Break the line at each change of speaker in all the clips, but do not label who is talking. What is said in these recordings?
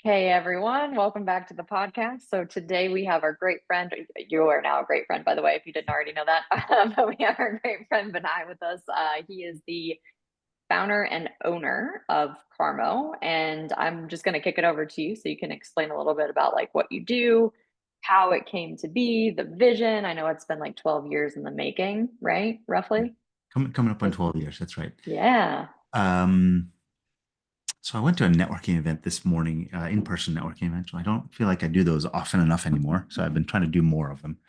Hey everyone, welcome back to the podcast. So today we have our great friend. You are now a great friend, by the way, if you didn't already know that. But we have our great friend Vinay with us. He is the founder and owner of CAARMO, and I'm just going to kick it over to you so you can explain a little bit about like what you do, how it came to be, the vision. I know it's been like 12 years in the making, right?
Yeah.
Roughly.
Coming up on 12 years, that's right.
Yeah.
Um, so I went to a networking event this morning, in-person networking event. So I don't feel like I do those often enough anymore. So I've been trying to do more of them.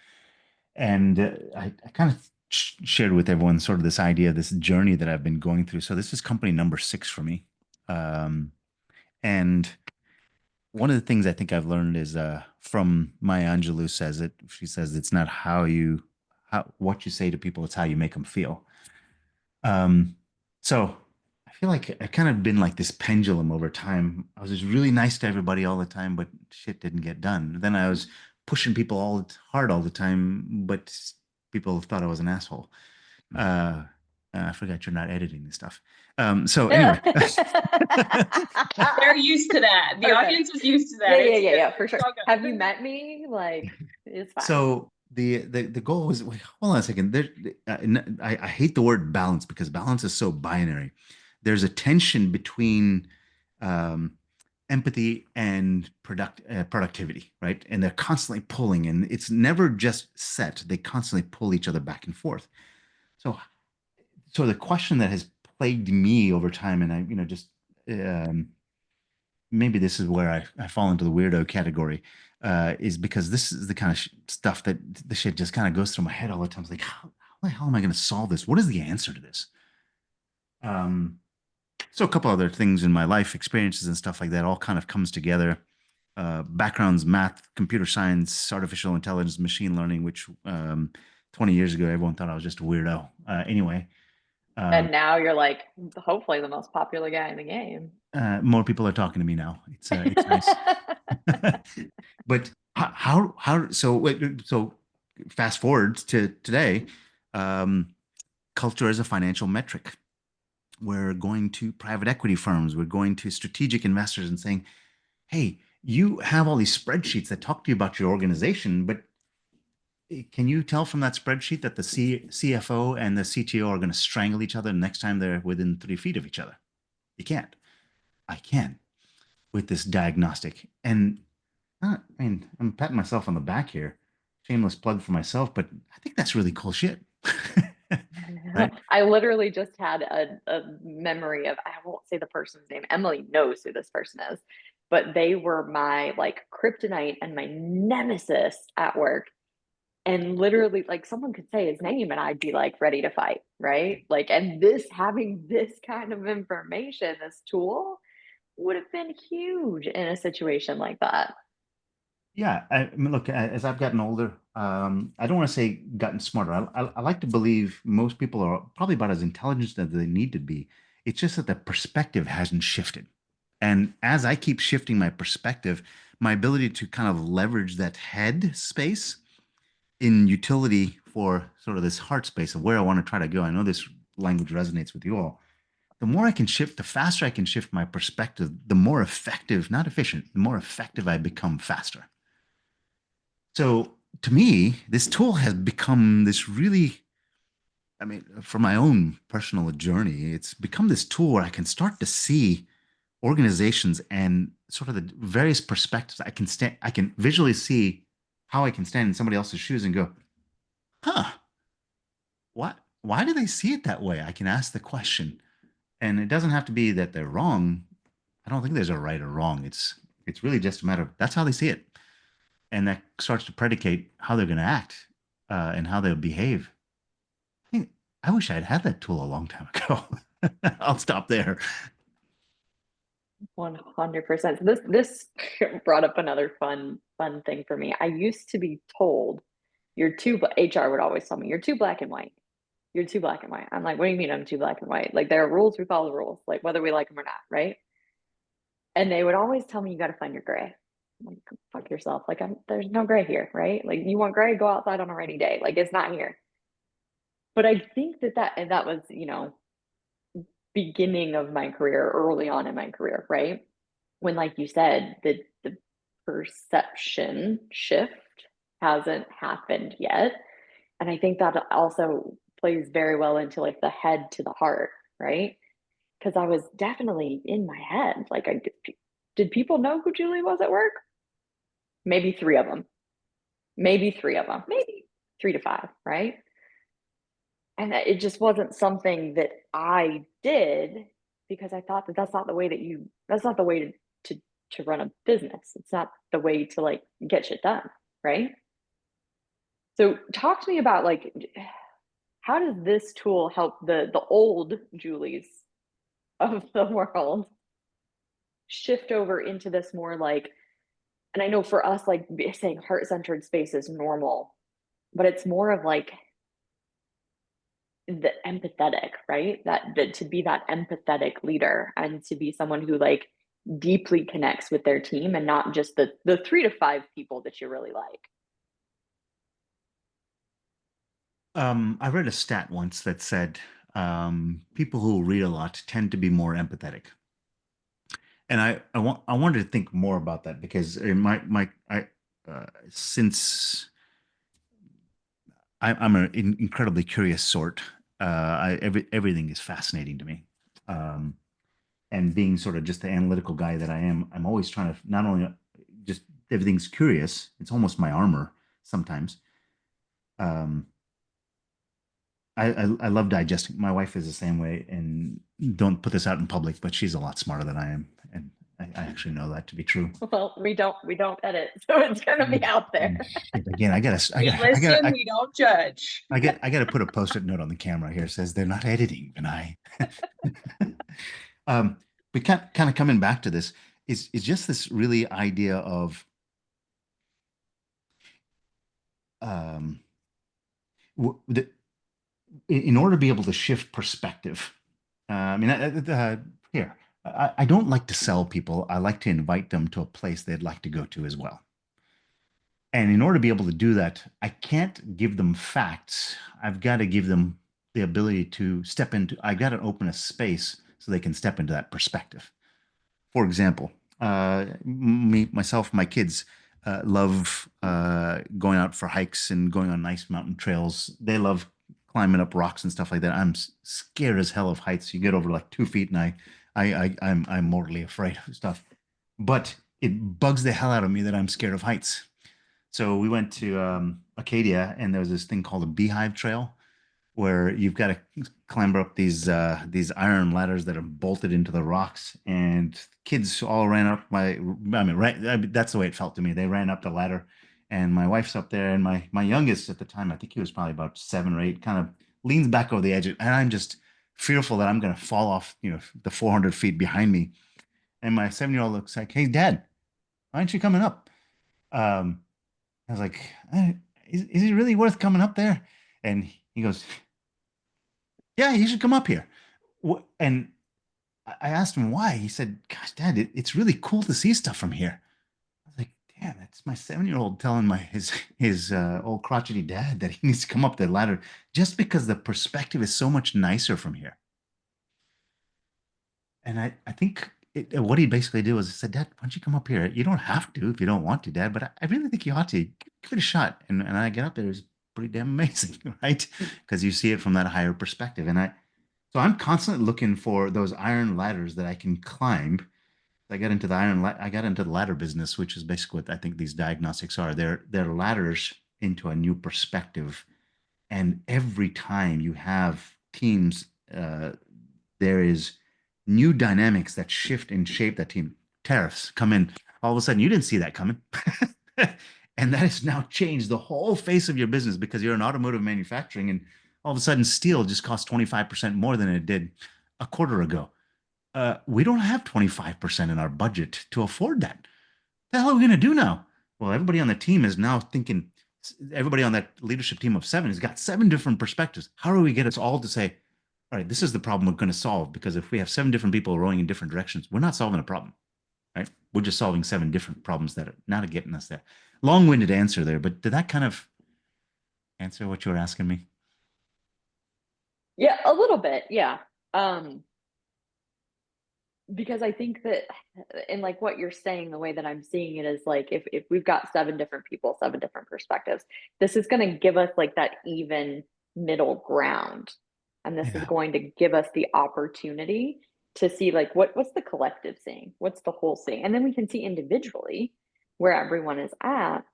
And I kind of shared with everyone sort of this idea, this journey that I've been going through. So this is company number 6 for me. Um, and one of the things I think I've learned is from Maya Angelou says it. She says it's not what you say to people, it's how you make them feel. Um, so I feel like I kind of been like this pendulum over time. I was just really nice to everybody all the time, but shit didn't get done. Then I was pushing people hard all the time, but people thought I was an asshole. Uh, I forgot you're not editing this stuff. So anyway,
They're used to that. The
Perfect.
audience is used to
Yeah,
that.
yeah,
It's
yeah,
good.
yeah, for
It's
sure.
all
Have you
good.
met me? Like, it's fine.
so the goal was, wait, hold on a second. I hate the word balance because balance is so binary. There's a tension between um, empathy and productivity, right? And they're constantly pulling, and it's never just set. They constantly pull each other back and forth. So, so the question that has plagued me over time, and just um, maybe this is where I fall into the weirdo category, is because this is the kind of stuff that the shit just kind of goes through my head all the time. It's like, how the hell am I going to solve this? What is the answer to this? Um, so a couple other things in my life experiences and stuff like that all kind of comes together. Backgrounds, math, computer science, artificial intelligence, machine learning, which 20 years ago everyone thought I was just a weirdo. Anyway, um,
And now you're like, hopefully the most popular guy in the game.
more people are talking to me now. It's nice. But so fast forward to today, um, culture is a financial metric. We're going to private equity firms, we're going to strategic investors and saying, hey, you have all these spreadsheets that talk to you about your organization, but can you tell from that spreadsheet that the CFO and the CTO are going to strangle each other next time they're within 3 feet of each other? You can't. I can with this diagnostic. And I mean, I'm patting myself on the back here. Shameless plug for myself, but I think that's really cool shit. Right?
I literally just had a memory of, I won't say the person's name. Emily knows who this person is, but they were my like kryptonite and my nemesis at work. And literally, like someone could say his name and I'd be like ready to fight, right? Like, and this having this kind of information, this tool would have been huge in a situation like that.
Yeah. I mean, look, as I've gotten older, I don't want to say gotten smarter. I like to believe most people are probably about as intelligent as they need to be. It's just that the perspective hasn't shifted. And as I keep shifting my perspective, my ability to kind of leverage that head space in utility for sort of this heart space of where I want to try to go. I know this language resonates with you all. The more I can shift, the faster I can shift my perspective, the more effective, not efficient, the more effective I become faster. So to me, this tool has become this really, I mean, for my own personal journey, it's become this tool where I can start to see organizations and sort of the various perspectives. I can visually see how I can stand in somebody else's shoes and go, huh, why do they see it that way? I can ask the question. And it doesn't have to be that they're wrong. I don't think there's a right or wrong. It's really just a matter of that's how they see it. And that starts to predicate how they're going to act and how they'll behave. I think I wish I'd had that tool a long time ago. I'll stop there.
100%. So this brought up another fun thing for me. I used to be told you're too HR would always tell me you're too black and white. You're too black and white. I'm like, what do you mean I'm too black and white? Like there are rules, we follow the rules, like whether we like them or not, right? And they would always tell me you got to find your gray. I'm like, fuck yourself. Like there's no gray here, right? Like you want gray, go outside on a rainy day. Like it's not here. But I think that was, beginning of my career, early on in my career, right? when, like you said, the perception shift hasn't happened yet. And I think that also plays very well into like the head to the heart, right? Because I was definitely in my head. Like, did people know who Julie was at work? Maybe three of them. Maybe three of them. Maybe three to five, right? And that it just wasn't something that I did because I thought that that's not the way that you. That's not the way to run a business. It's not the way to like get shit done, right? So talk to me about like how does this tool help the old Julies of the world shift over into this more like, and I know for us like saying heart-centered space is normal, but it's more of like the empathetic, right? That to be that empathetic leader and to be someone who like deeply connects with their team and not just the three to five people that you really like.
I read a stat once that said people who read a lot tend to be more empathetic. And I wanted to think more about that because in my I since I'm an incredibly curious sort, everything is fascinating to me. Um, and being sort of just the analytical guy that I am, I'm always trying to not only just everything's curious, it's almost my armor sometimes. Um, I love digesting. My wife is the same way, and don't put this out in public, but she's a lot smarter than I am, and I actually know that to be true.
Well, we don't edit, so it's gonna be out there.
And shit, again,
We listen, we don't judge.
I gotta put a post-it note on the camera here. It says they're not editing, Vinay. um, but kind of coming back to this is just this really idea of um, the, in order to be able to shift perspective. I mean, here, I don't like to sell people. I like to invite them to a place they'd like to go to as well. And in order to be able to do that, I can't give them facts. I've got to give them the ability to step into, I've got to open a space so they can step into that perspective. For example, myself, my kids love going out for hikes and going on nice mountain trails. They love climbing up rocks and stuff like that. I'm scared as hell of heights. You get over like 2 feet, and I'm mortally afraid of stuff. But it bugs the hell out of me that I'm scared of heights. So we went to Acadia, and there was this thing called a Beehive Trail, where you've got to climb up these iron ladders that are bolted into the rocks, and kids all ran up I mean, right, that's the way it felt to me. They ran up the ladder, and my wife's up there, and my youngest at the time, I think he was probably about 7 or 8, kind of leans back over the edge, and I'm just fearful that I'm going to fall off, the 400 feet behind me. And my 7-year-old looks like, "Hey, Dad, why aren't you coming up?" Um, I was like, is it really worth coming up there?" And he goes, "Yeah, you should come up here." And I asked him why. He said, "Gosh, Dad, it's really cool to see stuff from here." I was like, "Damn, that's my 7-year-old telling his old crotchety dad that he needs to come up the ladder just because the perspective is so much nicer from here." And I think what he basically did was he said, "Dad, why don't you come up here? You don't have to if you don't want to, Dad, but I really think you ought to. Give it a shot." And I get up there, it's pretty damn amazing, right? Because you see it from that higher perspective. So I'm constantly looking for those iron ladders that I can climb. I got into the ladder business, which is basically what I think these diagnostics are. They're ladders into a new perspective. And every time you have teams, there is new dynamics that shift and shape that team. Tariffs come in. All of a sudden, you didn't see that coming. And that has now changed the whole face of your business because you're in automotive manufacturing, and all of a sudden steel just costs 25% more than it did a quarter ago. We don't have 25% in our budget to afford that. The hell are we going to do now? Well, everybody on the team is now thinking, everybody on that leadership team of 7 has got 7 different perspectives. How do we get us all to say, all right, this is the problem we're going to solve? Because if we have 7 different people rowing in different directions, we're not solving a problem, right? We're just solving 7 different problems that are not getting us there. Long-winded answer there, but did that kind of answer what you were asking me?
Yeah, a little bit. Yeah. Um, because I think that, and like what you're saying, the way that I'm seeing it is like if we've got 7 different people, 7 different perspectives, this is going to give us like that even middle ground, and this is
Yeah.
going to give us the opportunity to see like what's the collective seeing, what's the whole seeing, and then we can see individually where everyone is at,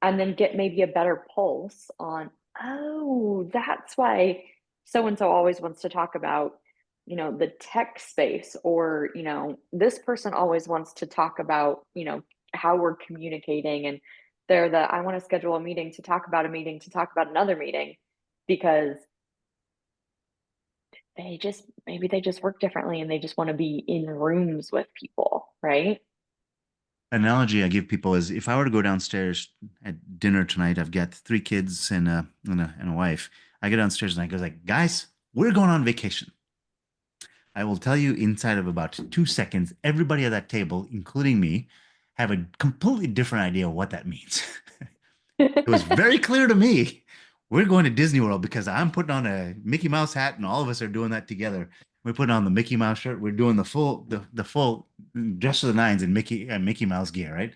and then get maybe a better pulse on, oh, that's why so and so always wants to talk about, the tech space, or, this person always wants to talk about, how we're communicating, and they're the, I want to schedule a meeting to talk about a meeting to talk about another meeting, because maybe they just work differently and they just want to be in rooms with people, right?
Analogy I give people is if I were to go downstairs at dinner tonight, I've got 3 kids and a wife. I go downstairs and I go like, guys, we're going on vacation. I will tell you inside of about 2 seconds, everybody at that table, including me, have a completely different idea of what that means. It was very clear to me. We're going to Disney World because I'm putting on a Mickey Mouse hat, and all of us are doing that together. We're putting on the Mickey Mouse shirt. We're doing the full dress of the nines in Mickey Mouse gear, right?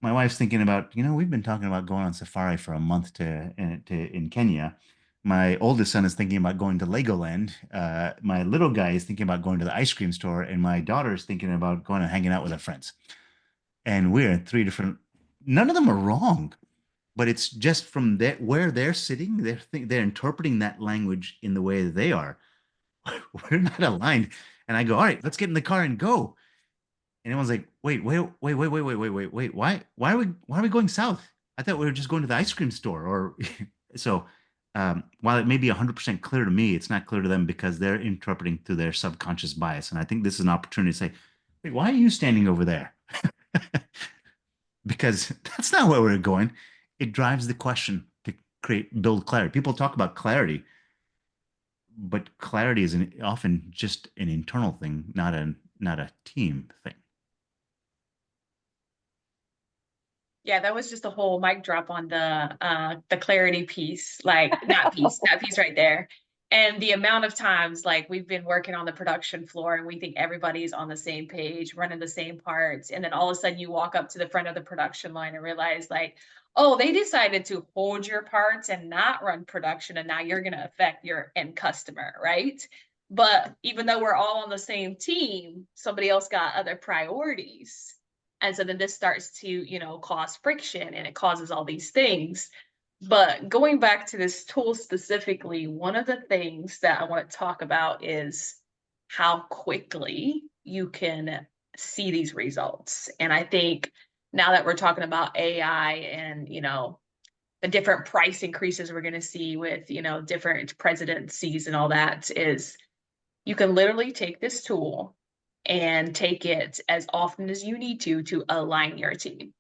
My wife's thinking about, we've been talking about going on safari for a month to in Kenya. My oldest son is thinking about going to Legoland. My little guy is thinking about going to the ice cream store, and my daughter is thinking about going and hanging out with her friends. And we're in 3 different. None of them are wrong, but it's just from where they're sitting. They're interpreting that language in the way that they are. We're not aligned. And I go, all right, let's get in the car and go. And everyone's like, wait. Why are we going south? I thought we were just going to the ice cream store. Or so while it may be 100% clear to me, it's not clear to them because they're interpreting through their subconscious bias. And I think this is an opportunity to say, wait, why are you standing over there? Because that's not where we're going. It drives the question to build clarity. People talk about clarity, but clarity is often just an internal thing, not a team thing.
Yeah, that was just a whole mic drop on the clarity piece, like that piece right there. And the amount of times like we've been working on the production floor and we think everybody's on the same page, running the same parts. And then all of a sudden you walk up to the front of the production line and realize like, oh, they decided to hold your parts and not run production. And now you're going to affect your end customer, right? But even though we're all on the same team, somebody else got other priorities. And so then this starts to, cause friction and it causes all these things. But going back to this tool specifically, one of the things that I want to talk about is how quickly you can see these results. And I think now that we're talking about AI and, the different price increases we're going to see with, different presidencies and all that, is you can literally take this tool and take it as often as you need to align your team.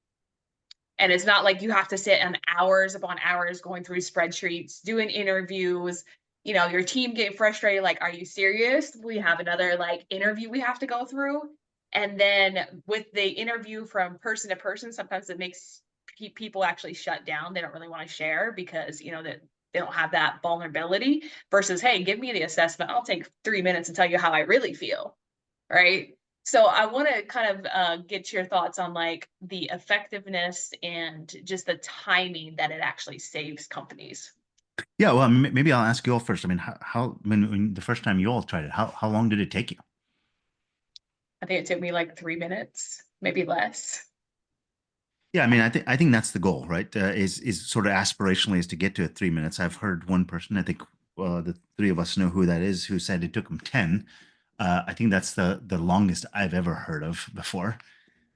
And it's not like you have to sit on hours upon hours going through spreadsheets, doing interviews, your team getting frustrated, like, are you serious? We have another like interview we have to go through. And then with the interview from person to person, sometimes it makes people actually shut down. They don't really want to share because, that they don't have that vulnerability versus, hey, give me the assessment. I'll take 3 minutes and tell you how I really feel. Right. So I want to kind of get your thoughts on like the effectiveness and just the timing that it actually saves companies.
Yeah, well, maybe I'll ask you all first. I mean, when the first time you all tried it, how long did it take you?
I think it took me like 3 minutes, maybe less.
Yeah, I mean, I think that's the goal, right? Is sort of aspirationally is to get to 3 minutes. I've heard one person, I think the 3 of us know who that is, who said it took him 10. I think that's the longest I've ever heard of before.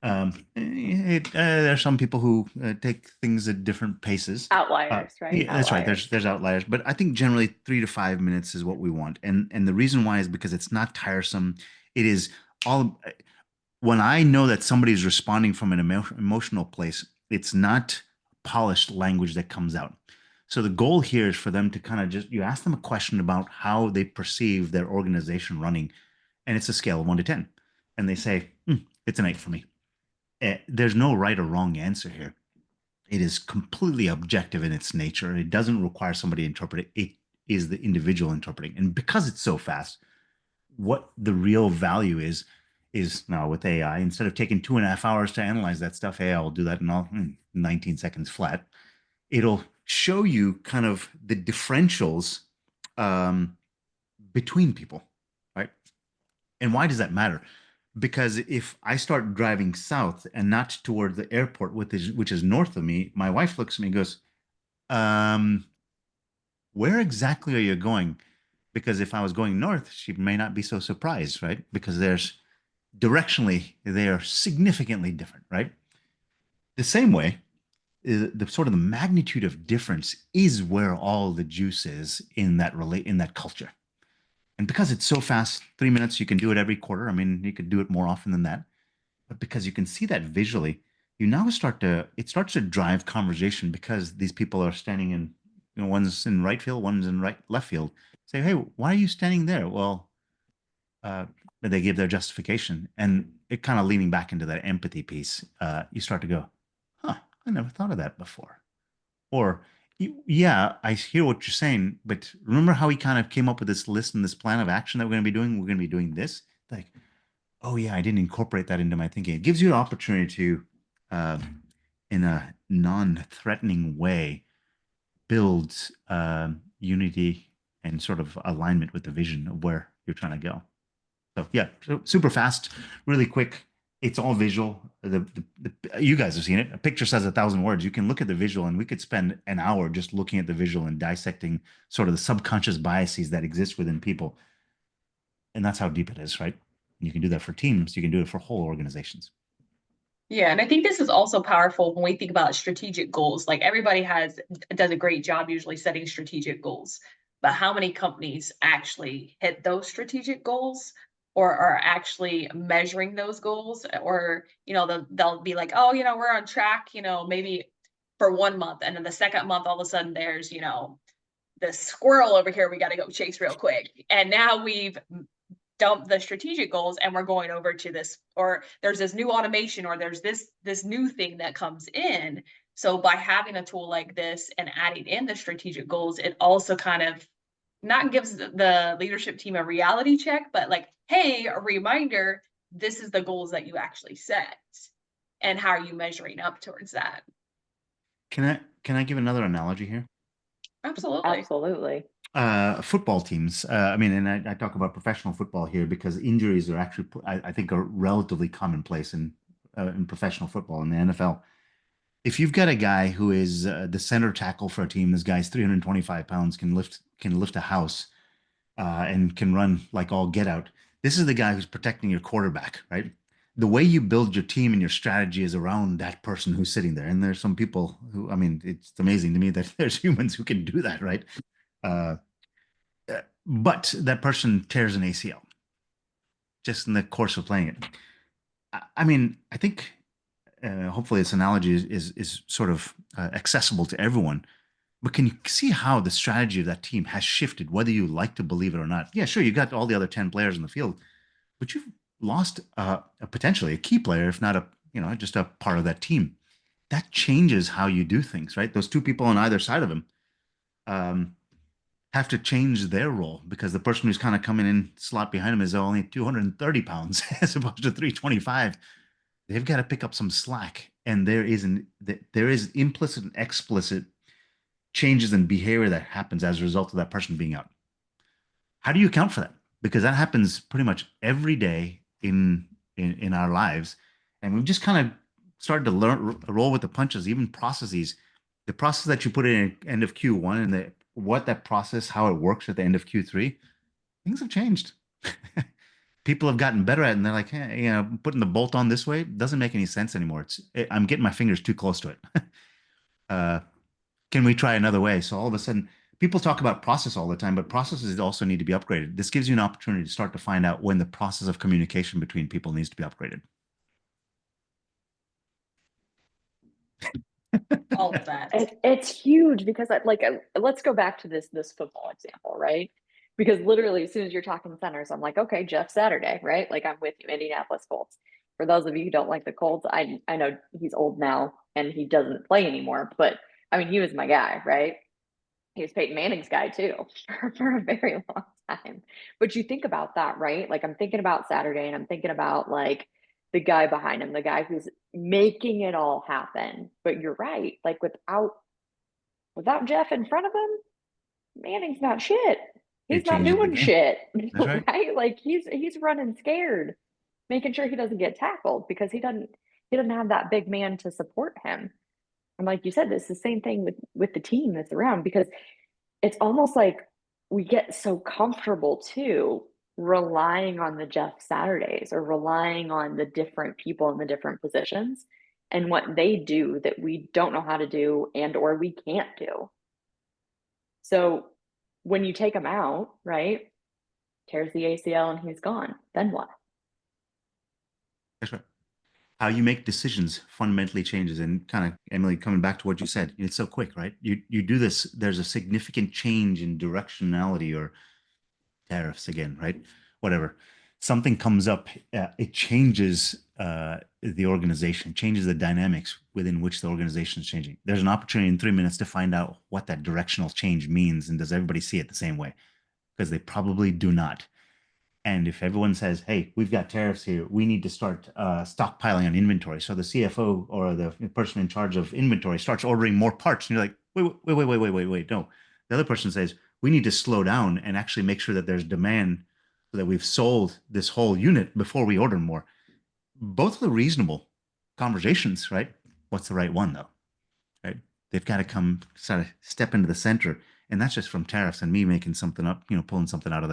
There are some people who take things at different paces.
Outliers, right?
Yeah, that's right.
Outliers.
There's outliers, but I think generally 3 to 5 minutes is what we want, and the reason why is because it's not tiresome. It is all when I know that somebody is responding from an emotional place. It's not polished language that comes out. So the goal here is for them to kind of just you ask them a question about how they perceive their organization running, and it's a scale of 1 to 10, and they say it's an 8 for me. There's no right or wrong answer here. It is completely objective in its nature. It doesn't require somebody to interpret it. It is the individual interpreting. And because it's so fast, what the real value is is now with AI. Instead of taking 2.5 hours to analyze that stuff, AI will do that in all 19 seconds flat. It'll show you kind of the differentials um, between people, right? And why does that matter? Because if I start driving south and not toward the airport, which is north of me, my wife looks at me and goes, um, where exactly are you going? Because if I was going north, she may not be so surprised, right? Because there's directionally, they are significantly different, right? The same way, the sort of the magnitude of difference is where all the juice is in that culture. And because it's so fast, 3 minutes, you can do it every quarter. I mean, you could do it more often than that. But because you can see that visually, you now it starts to drive conversation because these people are standing in, one's in right field, one's in left field. Say, hey, why are you standing there? Well, uh, they give their justification, and it kind of leaning back into that empathy piece. You start to go, huh, I never thought of that before. Or, yeah, I hear what you're saying, but remember how he kind of came up with this list and this plan of action that we're going to be doing? We're going to be doing this. Like, oh yeah, I didn't incorporate that into my thinking. It gives you an opportunity to, uh, in a non-threatening way, build unity and sort of alignment with the vision of where you're trying to go. So yeah, super fast, really quick. It's all visual. You guys have seen it. A picture says 1,000 words. You can look at the visual, and we could spend an hour just looking at the visual and dissecting sort of the subconscious biases that exist within people. And that's how deep it is, right? You can do that for teams. You can do it for whole organizations.
Yeah, and I think this is also powerful when we think about strategic goals. Like everybody does a great job usually setting strategic goals, but how many companies actually hit those strategic goals or are actually measuring those goals? Or, they'll be like, oh, we're on track, maybe for 1 month. And then the second month, all of a sudden there's, this squirrel over here we got to go chase real quick. And now we've dump the strategic goals and we're going over to this, or there's this new automation, or there's this new thing that comes in. So by having a tool like this and adding in the strategic goals, it also kind of not gives the leadership team a reality check, but like, hey, a reminder, this is the goals that you actually set, and how are you measuring up towards that?
Can I give another analogy here?
Absolutely.
Absolutely.
Football teams. I mean, and I talk about professional football here because injuries are actually, I think, are relatively commonplace in professional football in the NFL. If you've got a guy who is the center tackle for a team, this guy's 325 pounds, can lift a house, and can run like all get out. This is the guy who's protecting your quarterback, right? The way you build your team and your strategy is around that person who's sitting there. And there's some people who, I mean, it's amazing to me that there's humans who can do that, right? Uh, but that person tears an ACL just in the course of playing it. I mean, I think hopefully this analogy is sort of accessible to everyone. But can you see how the strategy of that team has shifted, whether you like to believe it or not? Yeah, sure, you got all the other 10 players in the field, but you've lost potentially a key player, if not just a part of that team. That changes how you do things, right? Those two people on either side of him um, have to change their role because the person who's kind of coming in slot behind him is only 230 pounds as opposed to 325. They've got to pick up some slack, and there is implicit and explicit changes in behavior that happens as a result of that person being out. How do you account for that? Because that happens pretty much every day in our lives, and we've just kind of started to roll with the punches, even processes. The process that you put in at end of Q1 and what that process, how it works at the end of Q3, things have changed. People have gotten better at it, and they're like, hey, putting the bolt on this way doesn't make any sense anymore. I'm getting my fingers too close to it. uh, can we try another way? So all of a sudden, people talk about process all the time, but processes also need to be upgraded. This gives you an opportunity to start to find out when the process of communication between people needs to be upgraded.
All of that.
It's huge because let's go back to this football example, right? Because literally as soon as you're talking centers, I'm like, okay, Jeff Saturday, right? Like I'm with you, Indianapolis Colts. For those of you who don't like the Colts, I know he's old now and he doesn't play anymore, but I mean he was my guy, right? he was Peyton Manning's guy too for a very long time. But you think about that, right? Like I'm thinking about Saturday and I'm thinking about like the guy behind him, the guy who's making it all happen. But you're right, like without Jeff in front of him, Manning's not shit. He's
It
not
changes the
doing
game.
shit,
That's right.
right? Like he's running scared, making sure he doesn't get tackled because he doesn't have that big man to support him. And like you said, it's the same thing with the team that's around because it's almost like we get so comfortable too relying on the Jeff Saturdays or relying on the different people in the different positions and what they do that we don't know how to do and or we can't do. So when you take him out, right, tears the ACL and he's gone, then what?
That's right. How you make decisions fundamentally changes. And kind of, Emily, coming back to what you said, it's so quick, right? You do this, there's a significant change in directionality or tariffs again, right? Whatever. Something comes up, it changes the organization, changes the dynamics within which the organization is changing. There's an opportunity in 3 minutes to find out what that directional change means. And does everybody see it the same way? Because they probably do not. And if everyone says, hey, we've got tariffs here, we need to start stockpiling on inventory. So the CFO or the person in charge of inventory starts ordering more parts. And you're like, wait. No. The other person says, we need to slow down and actually make sure that there's demand so that we've sold this whole unit before we order more. Both are reasonable conversations, right? What's the right one, though? Right? They've got to come sort of step into the center. And that's just from tariffs and me making something up, pulling something out of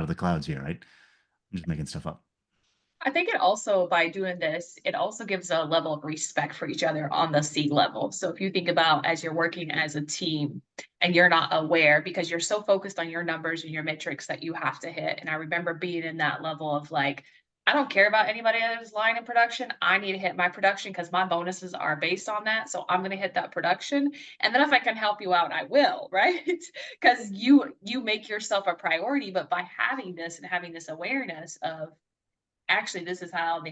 the clouds here, right? I'm just making stuff up.
I think it also, by doing this, it also gives a level of respect for each other on the C level. So if you think about as you're working as a team and you're not aware because you're so focused on your numbers and your metrics that you have to hit. And I remember being in that level of like, I don't care about anybody else's line in production. I need to hit my production because my bonuses are based on that. So I'm going to hit that production. And then if I can help you out, I will, right? Because you make yourself a priority. But by having this and having this awareness of actually this is how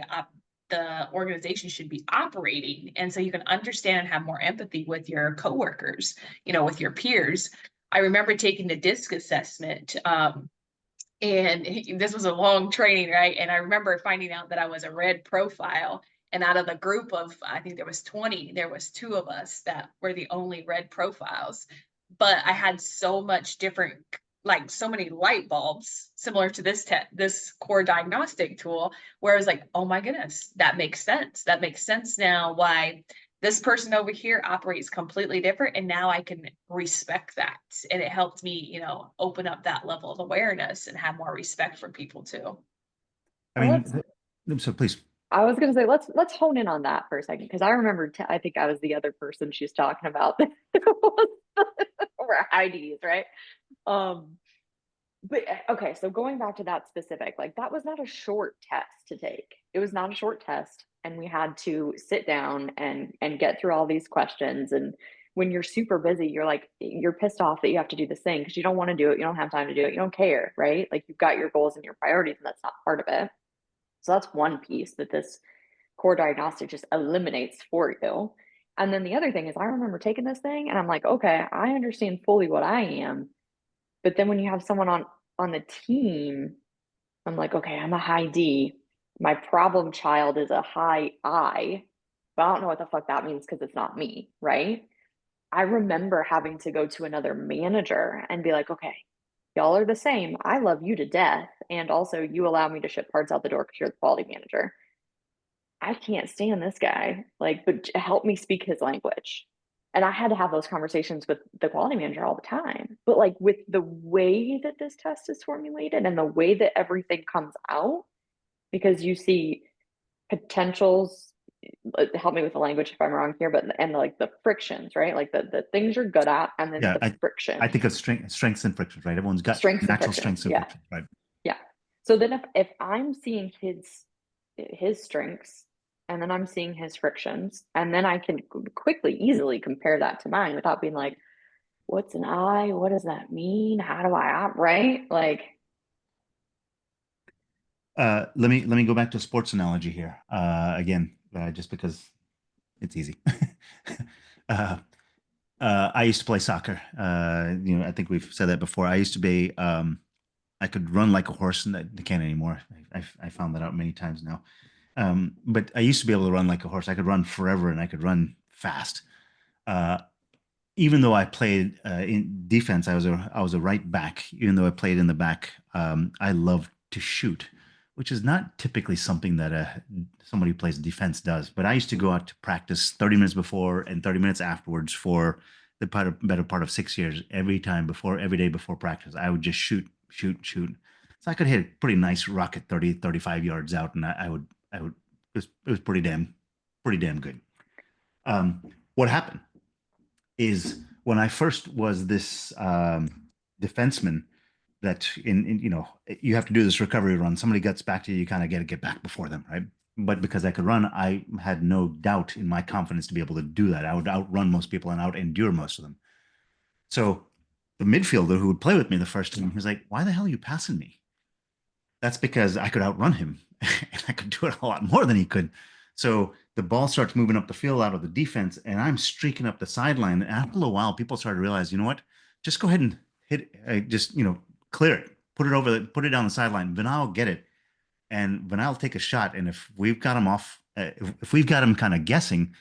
the organization should be operating, and so you can understand and have more empathy with your coworkers, with your peers. I remember taking the DISC assessment, and this was a long training, right? And I remember finding out that I was a red profile, and out of the group of, I think there was 20, there was 2 of us that were the only red profiles. But I had so much different, like so many light bulbs similar to this core diagnostic tool, where I was like, oh my goodness, that makes sense. That makes sense now why this person over here operates completely different. And now I can respect that. And it helped me, open up that level of awareness and have more respect for people too.
I mean, so please.
I was gonna say let's hone in on that for a second because I remember I think I was the other person she's talking about or Heidi's, right? But okay, so going back to that specific, like that was not a short test to take. It was not a short test, and we had to sit down and get through all these questions. And when you're super busy, you're pissed off that you have to do this thing because you don't want to do it, you don't have time to do it, you don't care, right? Like you've got your goals and your priorities, and that's not part of it. So that's one piece that this core diagnostic just eliminates for you. And then the other thing is, I remember taking this thing and I'm like, okay, I understand fully what I am. But then when you have someone on the team, I'm like, okay, I'm a high D. My problem child is a high I, but I don't know what the fuck that means because it's not me, right? I remember having to go to another manager and be like, okay, y'all are the same. I love you to death. And also, you allow me to ship parts out the door because you're the quality manager. I can't stand this guy. Like, but help me speak his language. And I had to have those conversations with the quality manager all the time. But like with the way that this test is formulated and the way that everything comes out, because you see potentials, help me with the language if I'm wrong here, but and like the frictions, right? Like the things you're good at, and then
Yeah,
the friction.
I think of strengths and frictions, right? Everyone's got
Strengths and
natural
frictions.
strengths and
Yeah.
frictions, right?
Yeah. So then if I'm seeing his strengths and then I'm seeing his frictions, and then I can quickly, easily compare that to mine without being like, what's an I? What does that mean? How do I operate? Like,
Let me go back to a sports analogy here. Again, just because it's easy. uh, I used to play soccer. I think we've said that before. I used to be, I could run like a horse, and I can't anymore. I found that out many times now. But I used to be able to run like a horse. I could run forever, and I could run fast. Uh, Even though I played in defense, I was a right back. Even though I played in the back, I love to shoot, which is not typically something that somebody who plays defense does. But I used to go out to practice 30 minutes before and 30 minutes afterwards for better part of 6 years. Every day before practice, I would just shoot, shoot, shoot. So I could hit a pretty nice rocket 30, 35 yards out, and I would. It was pretty damn good. What happened is when I first was this defenseman that you have to do this recovery run. Somebody gets back to you, you kind of got to get back before them, right? But because I could run, I had no doubt in my confidence to be able to do that. I would outrun most people and out endure most of them. So the midfielder who would play with me the first time, he was like, "Why the hell are you passing me?" That's because I could outrun him and I could do it a lot more than he could. So the ball starts moving up the field out of the defense, and I'm streaking up the sideline. And after a while, people started to realize, you know what? Just go ahead and hit, just clear it, put it down the sideline. Vinay will get it, and Vinay will take a shot. And if we've got him off, if we've got him kind of guessing,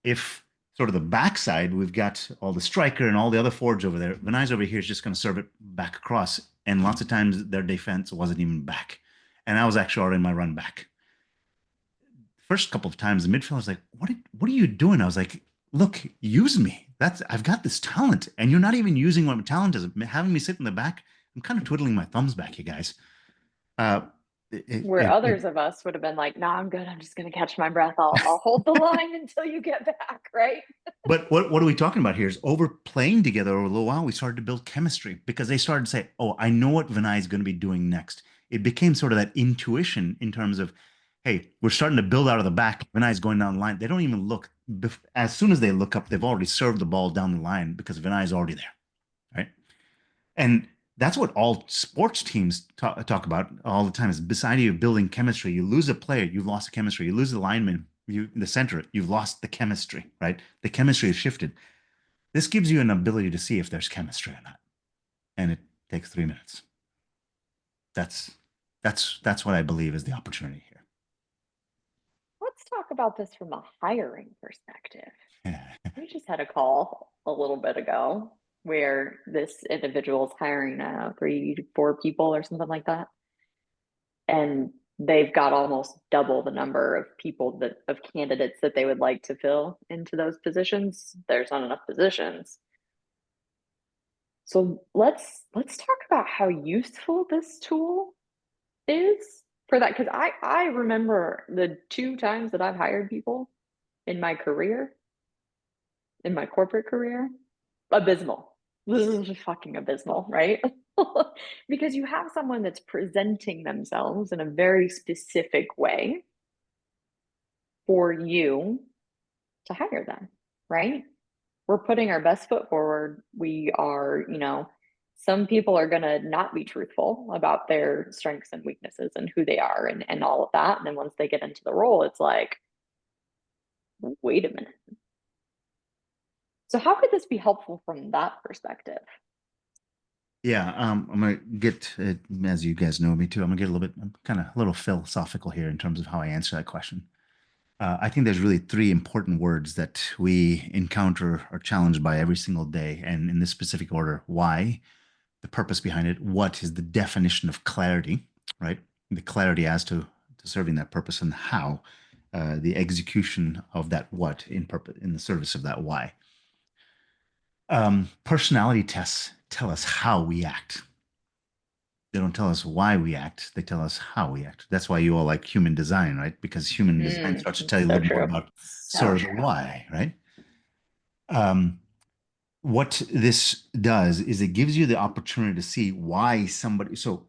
if sort of the backside, we've got all the striker and all the other forwards over there. Vinay's over here is just going to serve it back across. And lots of times their defense wasn't even back. And I was actually already in my run back. First couple of times, the midfielder was like, what are you doing? I was like, look, use me. I've got this talent. And you're not even using what my talent is. Having me sit in the back, I'm kind of twiddling my thumbs back, you guys. Uh,
Where others of us would have been like, "No, I'm good. I'm just going to catch my breath. I'll hold the line until you get back." Right.
But what are we talking about here is over playing together over a little while, we started to build chemistry because they started to say, "Oh, I know what Vinay is going to be doing next." It became sort of that intuition in terms of, hey, we're starting to build out of the back. Vinay's going down the line. They don't even look. As soon as they look up, they've already served the ball down the line because Vinay's already there, right? And that's what all sports teams talk about all the time is beside you building chemistry. You lose a player, you've lost the chemistry. You lose the lineman, the center, you've lost the chemistry, right? The chemistry has shifted. This gives you an ability to see if there's chemistry or not. And it takes 3 minutes. That's what I believe is the opportunity here.
Let's talk about this from a hiring perspective. We just had a call a little bit ago where this individual is hiring 3 to 4 people or something like that. And they've got almost double the number of people of candidates that they would like to fill into those positions. There's not enough positions. So let's talk about how useful this tool is for that. Because I remember the 2 times that I've hired people in my career, in my corporate career, abysmal. This is fucking abysmal, right? Because you have someone that's presenting themselves in a very specific way for you to hire them, right? We're putting our best foot forward. We are, some people are going to not be truthful about their strengths and weaknesses and who they are and all of that. And then once they get into the role, it's like, wait a minute. So how could this be helpful from that perspective?
Yeah, I'm gonna get, as you guys know me too, I'm gonna get a little bit, kind of a little philosophical here in terms of how I answer that question. I think there's really 3 important words that we encounter or challenged by every single day, and in this specific order: why, the purpose behind it, what is the definition of clarity, right? The clarity as to serving that purpose, and how, the execution of that what in the service of that why. Personality tests tell us how we act. They don't tell us why we act. They tell us how we act. That's why you all like human design, right? Because human design starts to tell you a
So
little more
true.
about
So
sort of the
true.
why, right? What this does is it gives you the opportunity to see why somebody. So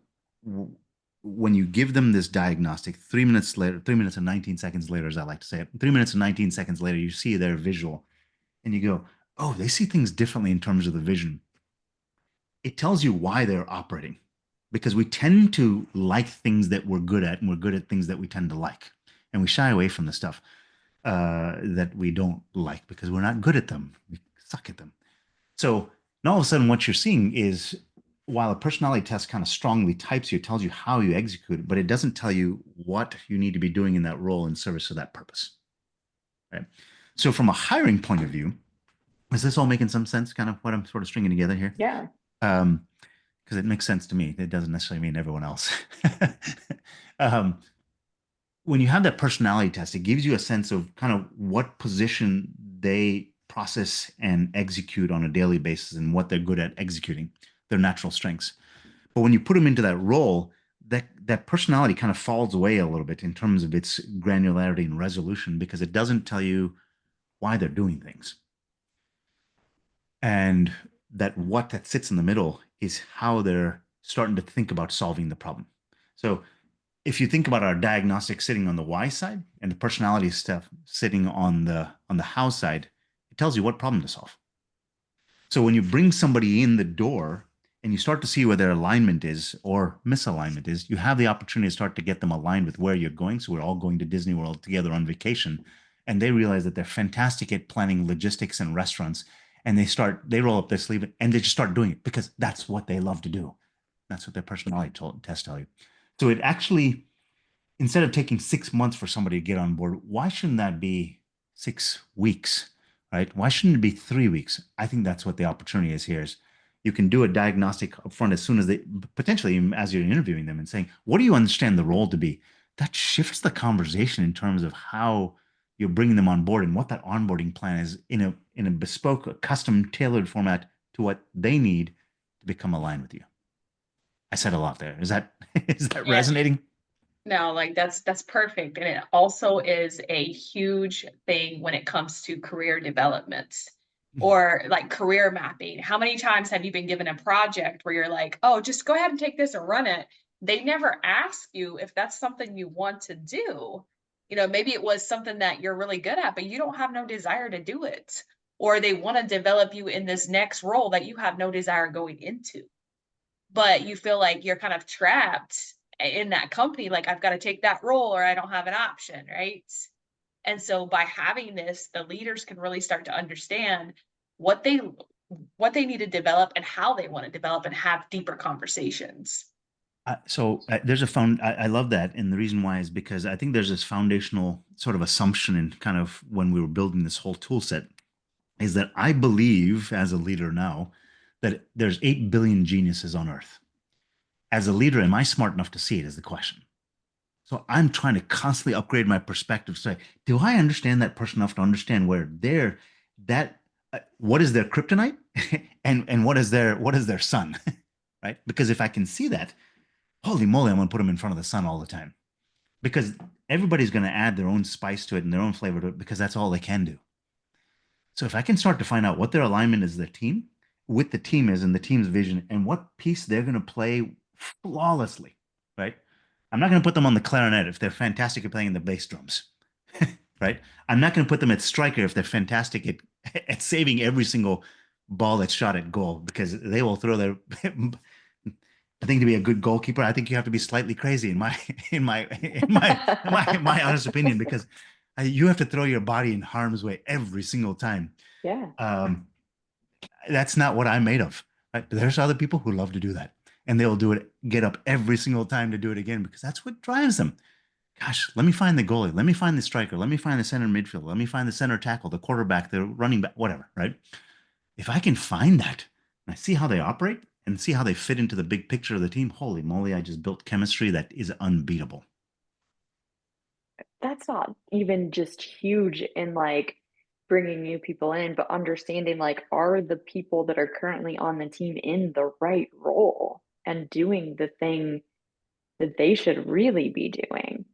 when you give them this diagnostic, 3 minutes later, 3 minutes and 19 seconds later, as I like to say it, 3 minutes and 19 seconds later, you see their visual and you go, oh, they see things differently in terms of the vision. It tells you why they're operating, because we tend to like things that we're good at, and we're good at things that we tend to like, and we shy away from the stuff that we don't like because we're not good at them. suck at them. So now all of a sudden, what you're seeing is while a personality test kind of strongly types you, it tells you how you execute, but it doesn't tell you what you need to be doing in that role in service of that purpose. Right. So from a hiring point of view, is this all making some sense? Kind of what I'm sort of stringing together here?
Yeah.
Because it makes sense to me. It doesn't necessarily mean everyone else. um, when you have that personality test, it gives you a sense of kind of what position they process and execute on a daily basis and what they're good at executing, their natural strengths. But when you put them into that role, that personality kind of falls away a little bit in terms of its granularity and resolution because it doesn't tell you why they're doing things. And that what that sits in the middle is how they're starting to think about solving the problem. So if you think about our diagnostic sitting on the Y side and the personality stuff sitting on the how side, it tells you what problem to solve. So when you bring somebody in the door and you start to see where their alignment is or misalignment is, you have the opportunity to start to get them aligned with where you're going. So we're all going to Disney World together on vacation. And they realize that they're fantastic at planning logistics and restaurants. And they roll up their sleeve and they just start doing it because that's what they love to do. That's what their personality tests tell you. So it actually, instead of taking 6 months for somebody to get on board, why shouldn't that be 6 weeks, right? Why shouldn't it be 3 weeks? I think that's what the opportunity is here. Is you can do a diagnostic upfront as soon as they potentially as you're interviewing them and saying, what do you understand the role to be? That shifts the conversation in terms of how you're bringing them on board and what that onboarding plan is in a bespoke, a custom, tailored format to what they need to become aligned with you. I said a lot there. Is that
Yeah.
resonating?
No, like that's perfect. And it also is a huge thing when it comes to career development or like career mapping. How many times have you been given a project where you're like, oh, just go ahead and take this and run it? They never ask you if that's something you want to do. You know, maybe it was something that you're really good at, but you don't have no desire to do it. Or they want to develop you in this next role that you have no desire going into. But you feel like you're kind of trapped in that company, like I've got to take that role or I don't have an option, right? And so by having this, the leaders can really start to understand what they need to develop and how they want to develop and have deeper conversations.
There's I love that. And the reason why is because I think there's this foundational sort of assumption in kind of when we were building this whole tool set is that I believe as a leader now that there's 8 billion geniuses on earth. As a leader, am I smart enough to see it is the question. So I'm trying to constantly upgrade my perspective. Say, do I understand that person enough to understand where what is their kryptonite and what is their sun, right? Because if I can see that, holy moly, I'm going to put them in front of the sun all the time because everybody's going to add their own spice to it and their own flavor to it because that's all they can do. So if I can start to find out what their alignment is, their team, with the team is and the team's vision and what piece they're going to play flawlessly, right? I'm not going to put them on the clarinet if they're fantastic at playing the bass drums, right? I'm not going to put them at striker if they're fantastic at saving every single ball that's shot at goal because they will throw their I think to be a good goalkeeper, I think you have to be slightly crazy in my honest opinion, because you have to throw your body in harm's way every single time.
Yeah.
That's not what I'm made of. Right? But there's other people who love to do that, and they'll do it, get up every single time to do it again because that's what drives them. Gosh, let me find the goalie. Let me find the striker. Let me find the center midfield. Let me find the center tackle, the quarterback, the running back, whatever. Right? If I can find that and I see how they operate and see how they fit into the big picture of the team, holy moly, I just built chemistry that is unbeatable.
That's not even just huge in like bringing new people in, but understanding like, are the people that are currently on the team in the right role and doing the thing that they should really be doing?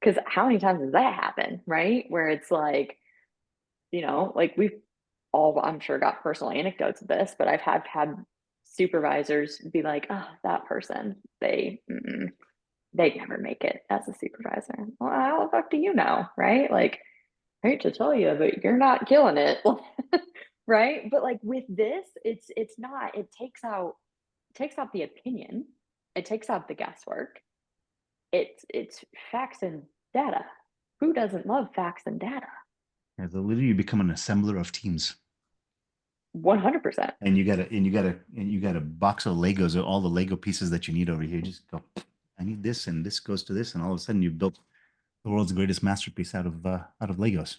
Because how many times does that happen, right? Where it's like, like we've all, I'm sure, got personal anecdotes of this, but I've had supervisors be like, oh, that person, they never make it as a supervisor. Well, how the fuck do you know, right? Like, I hate to tell you, but you're not killing it, right? But like with this, it's not. It takes out the opinion. It takes out the guesswork. It's facts and data. Who doesn't love facts and data?
As a leader, you become an assembler of teams.
100%.
And you got a box of Legos of all the Lego pieces that you need over here. Just go, I need this, and this goes to this, and all of a sudden you've built the world's greatest masterpiece out of Legos.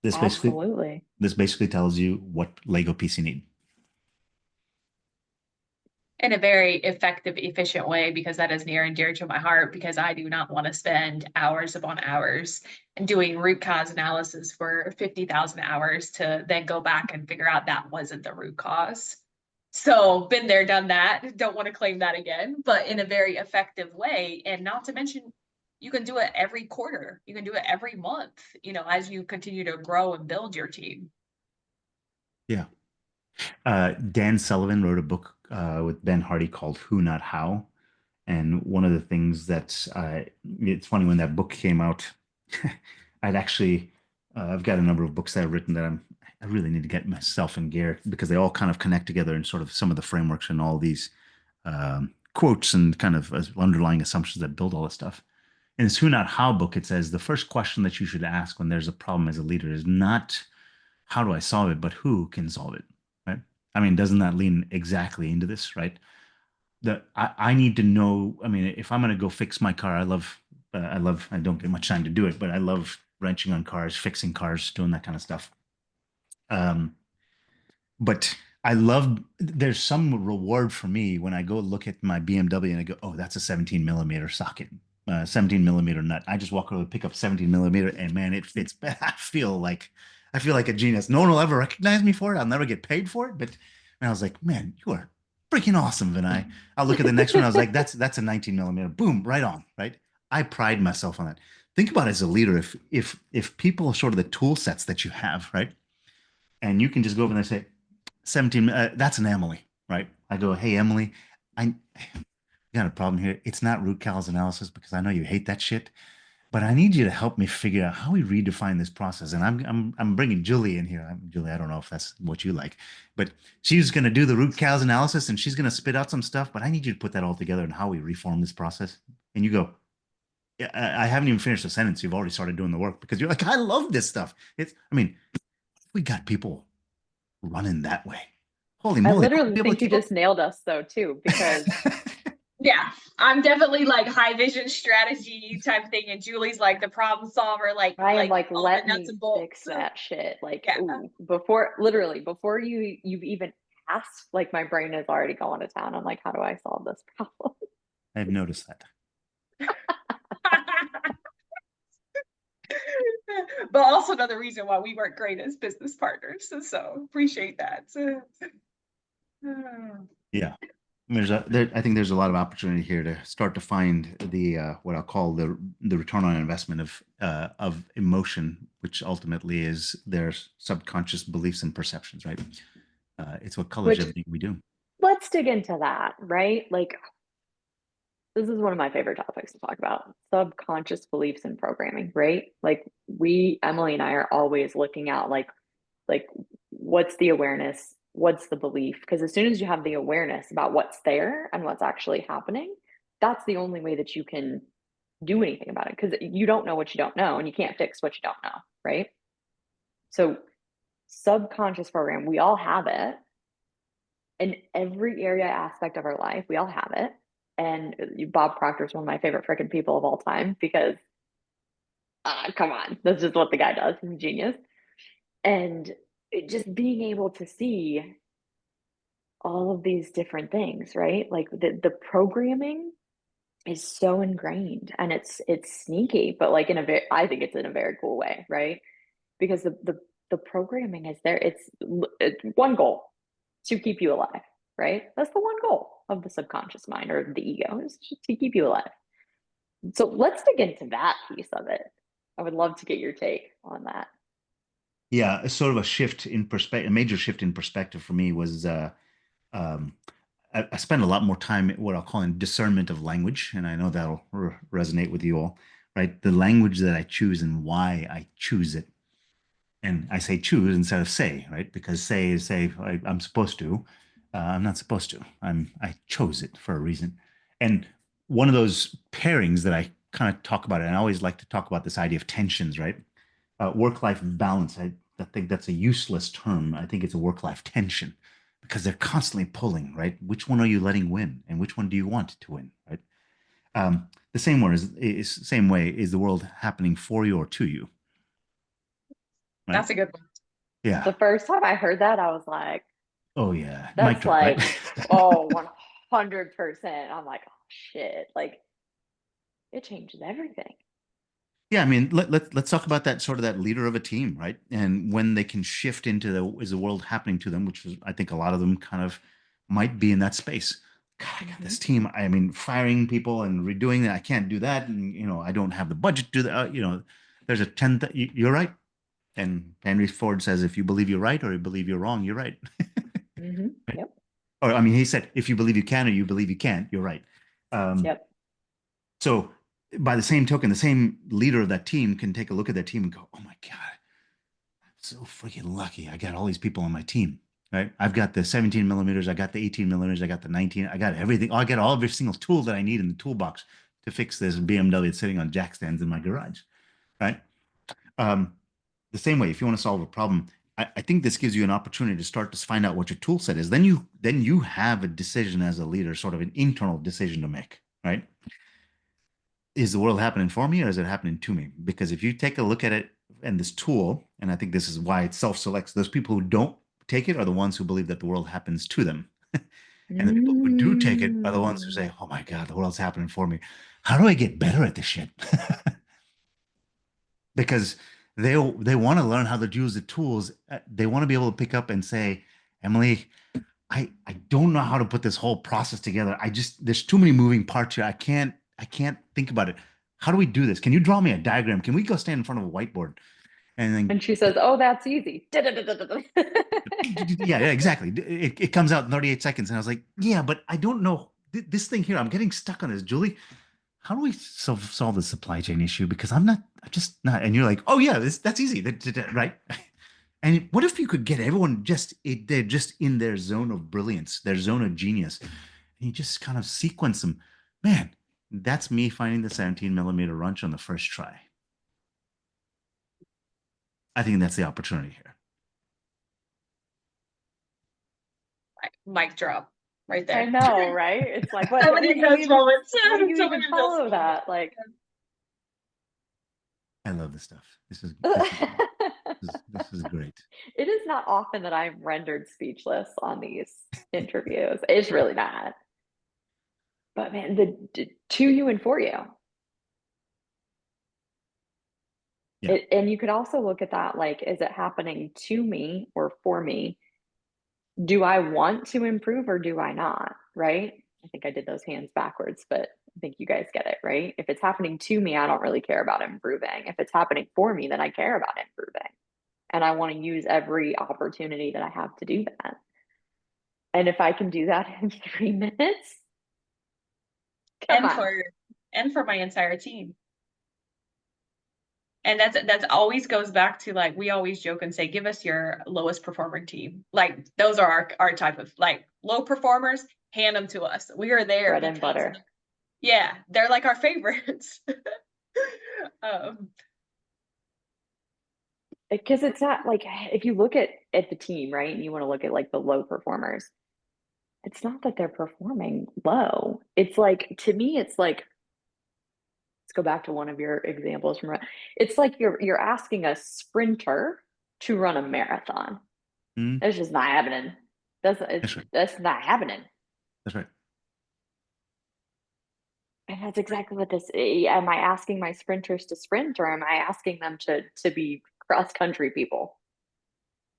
This basically
Absolutely.
this basically tells you what Lego piece you need.
In a very effective, efficient way, because that is near and dear to my heart, because I do not want to spend hours upon hours and doing root cause analysis for 50,000 hours to then go back and figure out that wasn't the root cause. So been there, done that. Don't want to claim that again, but in a very effective way. And not to mention, you can do it every quarter. You can do it every month, as you continue to grow and build your team.
Yeah. Dan Sullivan wrote a book with Ben Hardy called Who Not How. And one of the things that it's funny when that book came out, I'd actually I've got a number of books that I've written that I really need to get myself in gear because they all kind of connect together in sort of some of the frameworks and all these quotes and kind of underlying assumptions that build all this stuff. In this Who Not How book, it says the first question that you should ask when there's a problem as a leader is not how do I solve it, but who can solve it, right? I mean, doesn't that lean exactly into this, right? I need to know. I mean, if I'm going to go fix my car, I don't get much time to do it, but I love wrenching on cars, fixing cars, doing that kind of stuff. Um, but I love, there's some reward for me when I go look at my BMW and I go, oh, that's a 17 millimeter socket, 17 millimeter nut. I just walk over and pick up 17 millimeter and man, it fits. I feel like a genius. No one will ever recognize me for it. I'll never get paid for it. But and I was like, man, you are freaking awesome, Vinay. I'll look at the next one. I was like, that's a 19 millimeter. Boom, right on, right? I pride myself on that. Think about it as a leader, if people are sort of the tool sets that you have, right? And you can just go over and say, 17, that's an Emily, right? I go, hey, Emily, I got a problem here. It's not root cause analysis because I know you hate that shit, but I need you to help me figure out how we redefine this process. And I'm bringing Julie in here. Julie, I don't know if that's what you like, but she's going to do the root cause analysis and she's going to spit out some stuff, but I need you to put that all together and how we reform this process. And you go, yeah, I haven't even finished the sentence. You've already started doing the work because you're like, I love this stuff. I mean, we got people running that way. Holy
I
moly, they'll
literally
be able to
think you
keep up.
just nailed us though too, because
Yeah, I'm definitely like high vision strategy type thing, and Julie's like the problem solver, like
I am like,
all the
let
nuts
me
and bolts.
fix that shit. Like,
Yeah.
ooh, before you've even asked, like my brain is already going to town. I'm like, how do I solve this problem?
I've noticed that.
But also another reason why we work great as business partners. So appreciate that.
Yeah. I think there's a lot of opportunity here to start to find the what I'll call the return on investment of emotion, which ultimately is their subconscious beliefs and perceptions, right? It's what colors
Which,
everything we do.
let's dig into that, right? Like, this is one of my favorite topics to talk about, subconscious beliefs and programming, right? Like Emily and I are always looking at like what's the awareness, what's the belief? Because as soon as you have the awareness about what's there and what's actually happening, that's the only way that you can do anything about it, because you don't know what you don't know and you can't fix what you don't know, right? So subconscious program, we all have it in every area aspect of our life. We all have it. And Bob Proctor is one of my favorite freaking people of all time because come on, that's just what the guy does. He's a genius. And just being able to see all of these different things, right? Like the programming is so ingrained and it's sneaky, but like I think it's in a very cool way, right? Because the programming is there. It's one goal, to keep you alive, right? That's the one goal of the subconscious mind or the ego, is just to keep you alive. So let's dig into that piece of it. I would love to get your take on that.
Yeah, a sort of a shift in perspective, a major shift in perspective for me was um, I spend a lot more time at what I'll call in discernment of language, and I know that'll resonate with you all, right? The language that I choose and why I choose it. And I say choose instead of say, right? Because say is say I'm supposed to. I'm not supposed to. I chose it for a reason. And one of those pairings that I kind of talk about, and I always like to talk about this idea of tensions, right? Work-life balance. think that's a useless term. I think it's a work-life tension because they're constantly pulling, right? Which one are you letting win, and which one do you want to win, right? The same way is the world happening for you or to you, right?
That's a good one.
Yeah.
The first time I heard that, I was like,
Oh yeah. Mic
that's
drop, right?
like, oh, 100%. I'm like, oh shit. Like, it changes everything.
Yeah, I mean, let's talk about that sort of that leader of a team, right? And when they can shift into is the world happening to them, which is, I think a lot of them kind of might be in that space. God, I got this team. I mean, firing people and redoing that. I can't do that, and I don't have the budget to do that. There's a you're right. And Henry Ford says, if you believe you're right or you believe you're wrong, you're right.
Yep.
Or I mean, he said, if you believe you can or you believe you can't, you're right.
Yep.
So by the same token, the same leader of that team can take a look at that team and go, "Oh my God, I'm so freaking lucky. I got all these people on my team, right? I've got the 17 millimeters, I got the 18 millimeters, I got the 19, I got everything. I got all every single tool that I need in the toolbox to fix this BMW that's sitting on jack stands in my garage, right?" Um, the same way, if you want to solve a problem, I think this gives you an opportunity to start to find out what your tool set is. Then you have a decision as a leader, sort of an internal decision to make, right? Is the world happening for me or is it happening to me? Because if you take a look at it and this tool, and I think this is why it self-selects, those people who don't take it are the ones who believe that the world happens to them. And the people who do take it are the ones who say, "Oh my God, the world's happening for me. How do I get better at this shit?" Because they want to learn how to use the tools. They want to be able to pick up and say, "Emily, I don't know how to put this whole process together. There's too many moving parts here. I can't think about it. How do we do this? Can you draw me a diagram? Can we go stand in front of a whiteboard?" And then
And she says, oh, that's easy.
yeah, exactly. It comes out in 38 seconds. And I was like, yeah, but I don't know this thing here. I'm getting stuck on this. Julie, how do we solve the supply chain issue? Because I'm just not. And you're like, oh yeah, that's easy. Right. And what if you could get everyone they're just in their zone of brilliance, their zone of genius, and you just kind of sequence them? Man, that's me finding the 17 millimeter wrench on the first try. I think that's the opportunity here.
Mic drop right
I
there.
know, right? It's like, what?
So
How do
many
you
of those
even,
moments.
how do you
So
even
many of those
follow
moments.
that? Like,
I love this stuff. This is great.
it is not often that I'm rendered speechless on these interviews. It's really not. But man, the to you and for you.
Yeah.
And you could also look at that like, is it happening to me or for me? Do I want to improve or do I not? Right? I think I did those hands backwards, but I think you guys get it, right? If it's happening to me, I don't really care about improving. If it's happening for me, then I care about improving. And I want to use every opportunity that I have to do that. And if I can do that in 3 minutes, come
And
on.
for my entire team. And that's always goes back to, like, we always joke and say, give us your lowest performing team. Like, those are our type of, like, low performers, hand them to us. We are there
Bread and
because,
butter.
yeah, they're like our favorites.
Because it's not like, if you look at the team, right, and you want to look at like the low performers, it's not that they're performing low. It's like, to me, it's like, let's go back to one of your examples from, it's like you're asking a sprinter to run a marathon.
Mm,
It's just not happening.
that's right.
That's not happening.
That's right.
And that's exactly what this is. Am I asking my sprinters to sprint, or am I asking them to be cross country people?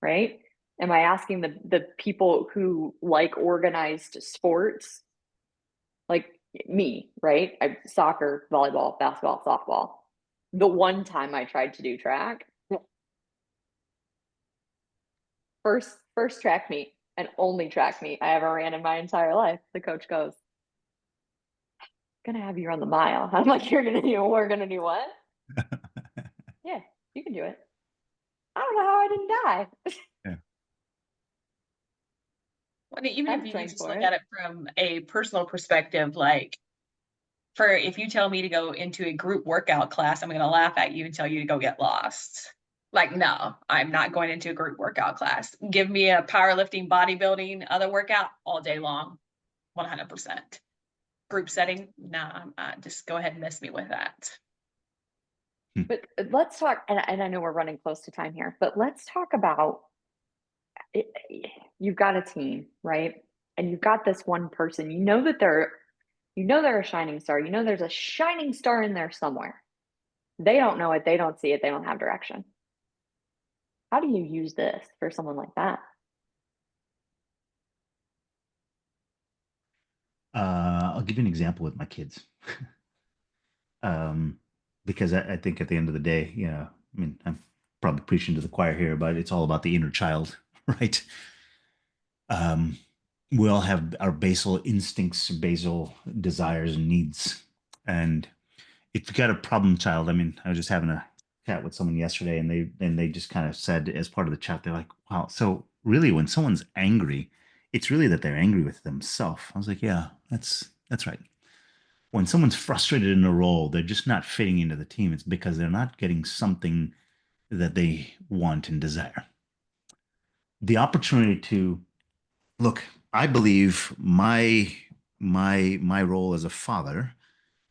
Right? Am I asking the people who like organized sports, like me, right? Soccer, volleyball, basketball, softball. The one time I tried to do track, first track meet and only track meet I ever ran in my entire life. The coach goes, "Gonna have you run the mile." I'm like, we're gonna do what? Yeah, you can do it. I don't know how I didn't die.
Yeah.
Well, even
I'm
if you
trained
just
for
look
it.
at it from a personal perspective, like, if you tell me to go into a group workout class, I'm going to laugh at you and tell you to go get lost. Like, no, I'm not going into a group workout class. Give me a powerlifting, bodybuilding, other workout all day long, 100%. Group setting, nah, just go ahead and miss me with that.
But let's talk, and I know we're running close to time here, but let's talk about it. You've got a team, right? And you've got this one person, you know that they're a shining star. You know there's a shining star in there somewhere. They don't know it, they don't see it, they don't have direction. How do you use this for someone like that?
I'll give you an example with my kids. um, because I think at the end of the day, I mean, I'm probably preaching to the choir here, but it's all about the inner child, right? Um, we all have our basal instincts, basal desires and needs. And if you got a problem child, I mean, I was just having a chat with someone yesterday, and they just kind of said as part of the chat, they're like, "Wow, so really, when someone's angry, it's really that they're angry with themselves." I was like, "Yeah, that's right." When someone's frustrated in a role, they're just not fitting into the team. It's because they're not getting something that they want and desire. The opportunity to look, I believe my role as a father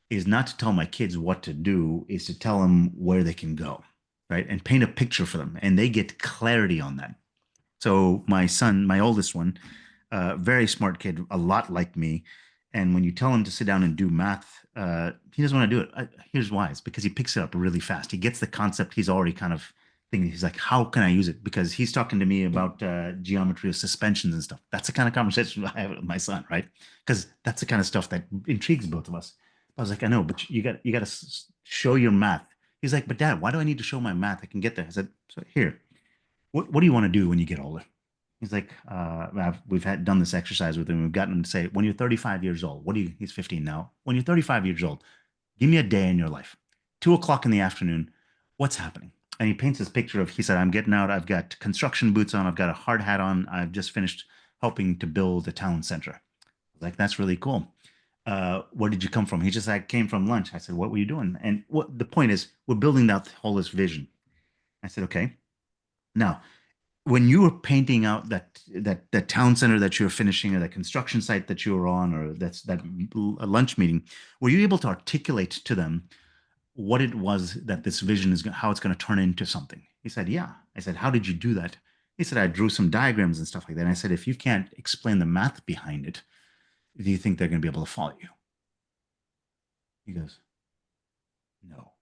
is not to tell my kids what to do, is to tell them where they can go, right? And paint a picture for them, and they get clarity on that. So my son, my oldest one, very smart kid, a lot like me. And when you tell him to sit down and do math, he doesn't want to do it. Here's why: it's because he picks it up really fast. He gets the concept. He's already kind of thinking. He's like, "How can I use it?" Because he's talking to me about geometry of suspensions and stuff. That's the kind of conversation I have with my son, right? Because that's the kind of stuff that intrigues both of us. I was like, "I know, but you got to show your math." He's like, "But Dad, why do I need to show my math? I can get there." I said, "So here, what do you want to do when you get older?" He's like, we've had done this exercise with him. We've gotten him to say, when you're 35 years old, what do you, he's 15 now. When you're 35 years old, give me a day in your life. 2 o'clock in the afternoon, what's happening? And he paints this picture of, he said, I'm getting out. I've got construction boots on. I've got a hard hat on. I've just finished helping to build a town center. I was like, that's really cool. Where did you come from? He just, I came from lunch. I said, what were you doing? And what the point is, we're building that holistic vision. I said, okay. Now, when you were painting out that town center that you're finishing, or that construction site that you were on, or that's that lunch meeting, were you able to articulate to them what it was that this vision is, how it's going to turn into something? He said, yeah. I said, how did you do that? He said, I drew some diagrams and stuff like that. And I said, if you can't explain the math behind it, do you think they're going to be able to follow you? He goes, no.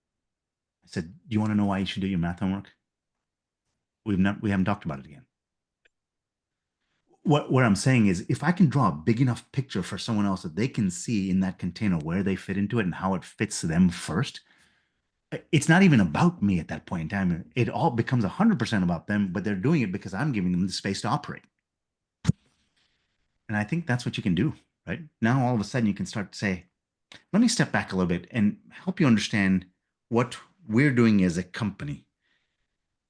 I said, do you want to know why you should do your math homework? We haven't talked about it again. What I'm saying is, if I can draw a big enough picture for someone else that they can see in that container where they fit into it and how it fits them first, it's not even about me at that point in time. It all becomes 100% about them, but they're doing it because I'm giving them the space to operate. And I think that's what you can do, right? Now, all of a sudden, you can start to say, let me step back a little bit and help you understand what we're doing as a company.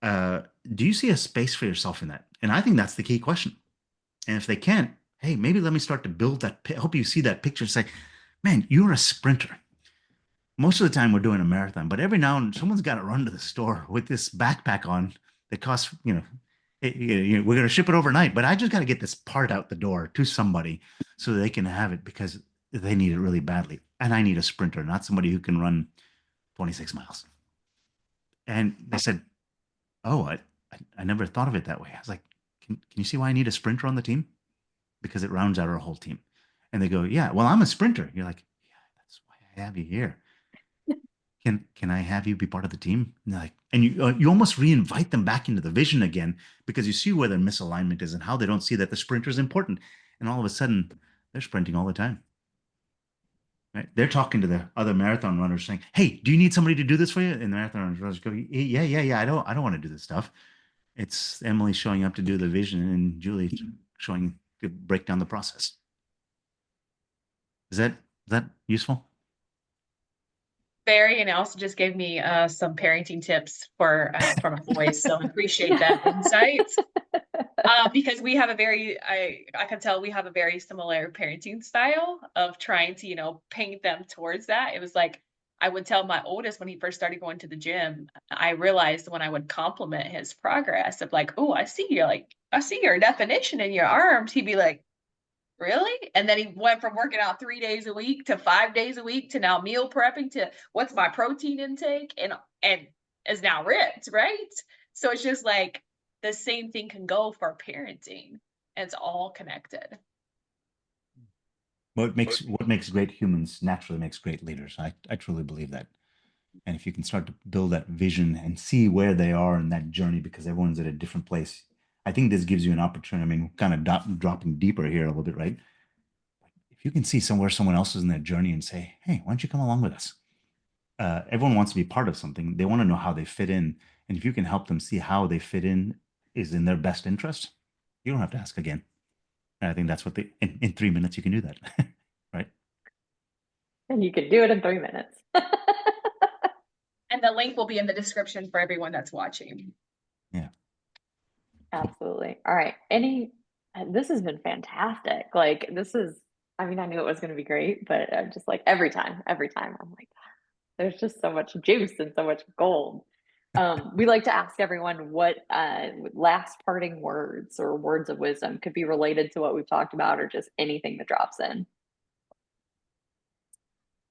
Do you see a space for yourself in that? And I think that's the key question. And if they can't, hey, maybe let me start to build that. I hope you see that picture and say, man, you're a sprinter. Most of the time we're doing a marathon, but every now and then someone's got to run to the store with this backpack on that costs, we're going to ship it overnight, but I just got to get this part out the door to somebody so they can have it because they need it really badly. And I need a sprinter, not somebody who can run 26 miles. And they said, oh, I never thought of it that way. I was like, can you see why I need a sprinter on the team? Because it rounds out our whole team. And they go, yeah, well, I'm a sprinter. You're like, yeah, that's why I have you here. Can I have you be part of the team? And they're like, and you almost reinvite them back into the vision again because you see where their misalignment is and how they don't see that the sprinter is important. And all of a sudden, they're sprinting all the time. Right? They're talking to the other marathon runners saying, hey, do you need somebody to do this for you? And the marathon runners go, yeah. I don't want to do this stuff. It's Emily showing up to do the vision and Julie showing to break down the process. Is that useful?
Barry, and it also just gave me some parenting tips for my boys. So I appreciate that insight. Because we have I can tell we have a very similar parenting style of trying to, paint them towards that. It was like, I would tell my oldest when he first started going to the gym, I realized when I would compliment his progress of like, oh, I see your definition in your arms. He'd be like, really? And then he went from working out 3 days a week to 5 days a week to now meal prepping to what's my protein intake and is now ripped, right? So it's just like the same thing can go for parenting. And it's all connected.
What makes great humans naturally makes great leaders. I truly believe that. And if you can start to build that vision and see where they are in that journey, because everyone's at a different place, I think this gives you an opportunity. I mean, kind of dropping deeper here a little bit, right? If you can see somewhere someone else is in that journey and say, hey, why don't you come along with us? Everyone wants to be part of something. They want to know how they fit in. And if you can help them see how they fit in is in their best interest, you don't have to ask again. And I think that's what in 3 minutes you can do that, right?
And you can do it in 3 minutes.
And the link will be in the description for everyone that's watching.
Yeah.
Absolutely. All right. This has been fantastic. Like, I mean, I knew it was going to be great, but just like every time, I'm like, there's just so much juice and so much gold. We like to ask everyone what last parting words or words of wisdom could be related to what we've talked about, or just anything that drops in.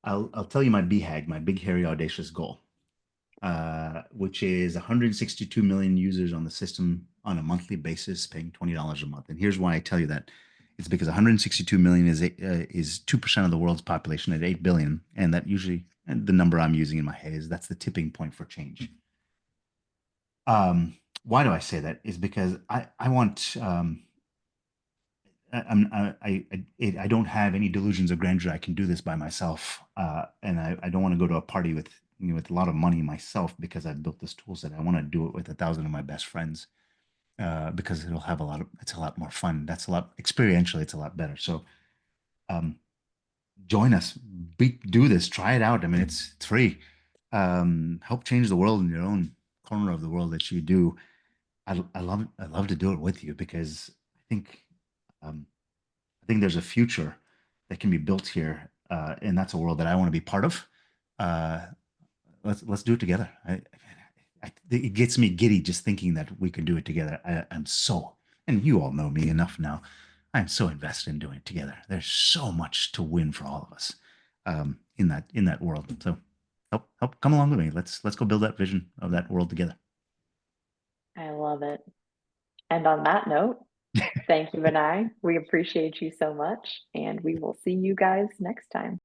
I'll tell you my BHAG, my big, hairy, audacious goal, which is 162 million users on the system on a monthly basis, paying $20 a month. And here's why I tell you that. It's because 162 million is 2% of the world's population at 8 billion. And that usually, and the number I'm using in my head is that's the tipping point for change. Why do I say that? Is because I want, I don't have any delusions of grandeur. I can do this by myself, and I don't want to go to a party with with a lot of money myself because I've built this tool set. I want to do it with 1,000 of my best friends, because it's a lot more fun. That's a lot experientially. It's a lot better. So, join us. Do this. Try it out. I mean, it's free. Help change the world in your own corner of the world that you do. I love to do it with you because I think. I think there's a future that can be built here, and that's a world that I want to be part of. Uh, let's do it together. It gets me giddy just thinking that we can do it together. I'm so, and you all know me enough now. I'm so invested in doing it together. There's so much to win for all of us, in that world. So help come along with me. Let's go build that vision of that world together.
I love it. And on that note, thank you, Vinay. We appreciate you so much, and we will see you guys next time.